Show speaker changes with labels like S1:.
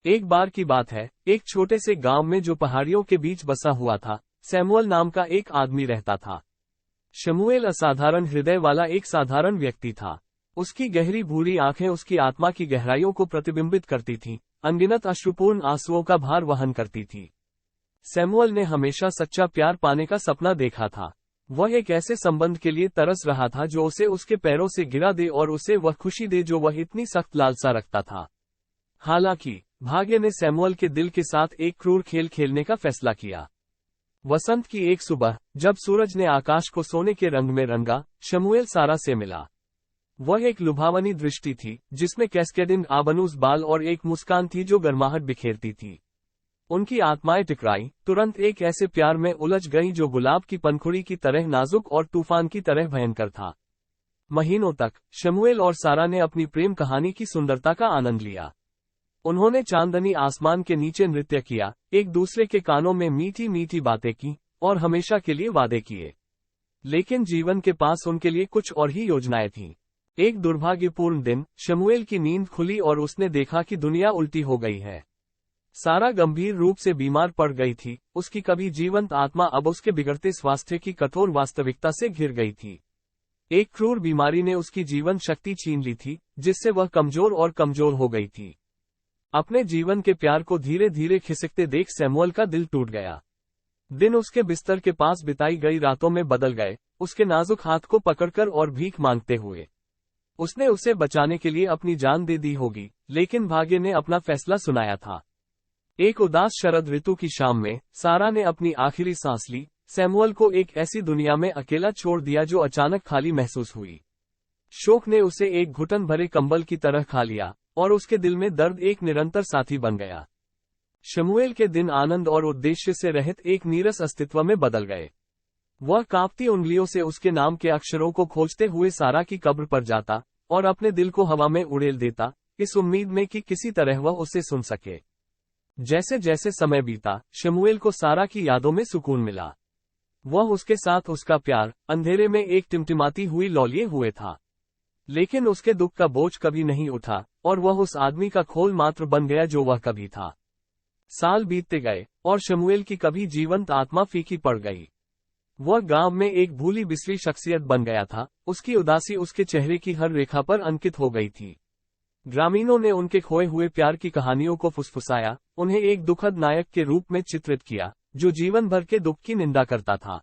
S1: एक बार की बात है, एक छोटे से गांव में जो पहाड़ियों के बीच बसा हुआ था, सैमुअल नाम का एक आदमी रहता था। शमूएल असाधारण हृदय वाला एक साधारण व्यक्ति था। उसकी गहरी भूरी आंखें उसकी आत्मा की गहराइयों को प्रतिबिंबित करती थीं, अनगिनत अश्रुपूर्ण आंसुओं का भार वहन करती थी। सैमुअल ने हमेशा सच्चा प्यार पाने का सपना देखा था। वह एक ऐसे संबंध के लिए तरस रहा था जो उसे उसके पैरों से गिरा दे और उसे वह खुशी दे जो वह इतनी सख्त लालसा रखता था। हालांकि भाग्य ने सैमुअल के दिल के साथ एक क्रूर खेल खेलने का फैसला किया। वसंत की एक सुबह, जब सूरज ने आकाश को सोने के रंग में रंगा, शमूएल सारा से मिला। वह एक लुभावनी दृष्टि थी, जिसमें कैस्केडिंग आबनूस बाल और एक मुस्कान थी जो गर्माहट बिखेरती थी। उनकी आत्माएं टकराई, तुरंत एक ऐसे प्यार में उलझ गईं जो गुलाब की पंखुड़ी की तरह नाजुक और तूफान की तरह भयंकर था। महीनों तक शमूएल और सारा ने अपनी प्रेम कहानी की सुंदरता का आनंद लिया। उन्होंने चांदनी आसमान के नीचे नृत्य किया, एक दूसरे के कानों में मीठी मीठी बातें की, और हमेशा के लिए वादे किए। लेकिन जीवन के पास उनके लिए कुछ और ही योजनाएं थीं। एक दुर्भाग्यपूर्ण दिन, शमूएल की नींद खुली और उसने देखा कि दुनिया उल्टी हो गई है। सारा गंभीर रूप से बीमार पड़ गई थी, उसकी कभी जीवंत आत्मा अब उसके बिगड़ते स्वास्थ्य की कठोर वास्तविकता से घिर गई थी। एक क्रूर बीमारी ने उसकी जीवन शक्ति छीन ली थी, जिससे वह कमजोर और कमजोर हो गई थी। अपने जीवन के प्यार को धीरे धीरे खिसकते देख सैमुअल का दिल टूट गया। दिन उसके बिस्तर के पास बिताई गई रातों में बदल गए, उसके नाजुक हाथ को पकड़कर और भीख मांगते हुए। उसने उसे बचाने के लिए अपनी जान दे दी होगी, लेकिन भाग्य ने अपना फैसला सुनाया था। एक उदास शरद ऋतु की शाम में सारा ने अपनी आखिरी सांस ली, सैमुअल को एक ऐसी दुनिया में अकेला छोड़ दिया जो अचानक खाली महसूस हुई। शोक ने उसे एक घुटन भरे कंबल की तरह खा लिया, और उसके दिल में दर्द एक निरंतर साथी बन गया। शमूएल के दिन आनंद और उद्देश्य से रहित एक नीरस अस्तित्व में बदल गए। वह कांपती उंगलियों से उसके नाम के अक्षरों को खोजते हुए सारा की कब्र पर जाता, और अपने दिल को हवा में उड़ेल देता, इस उम्मीद में कि किसी तरह वह उसे सुन सके। जैसे जैसे समय बीता, शमूएल को सारा की यादों में सुकून मिला। वह उसके साथ उसका प्यार अंधेरे में एक टिमटिमाती हुई लौ लिए हुए था। लेकिन उसके दुख का बोझ कभी नहीं उठा, और वह उस आदमी का खोल मात्र बन गया जो वह कभी था। साल बीतते गए, और शमूएल की कभी जीवंत आत्मा फीकी पड़ गई। वह गांव में एक भूली बिसरी शख्सियत बन गया था, उसकी उदासी उसके चेहरे की हर रेखा पर अंकित हो गई थी। ग्रामीणों ने उनके खोए हुए प्यार की कहानियों को फुसफुसाया, उन्हें एक दुखद नायक के रूप में चित्रित किया, जो जीवन भर के दुख की निंदा करता था।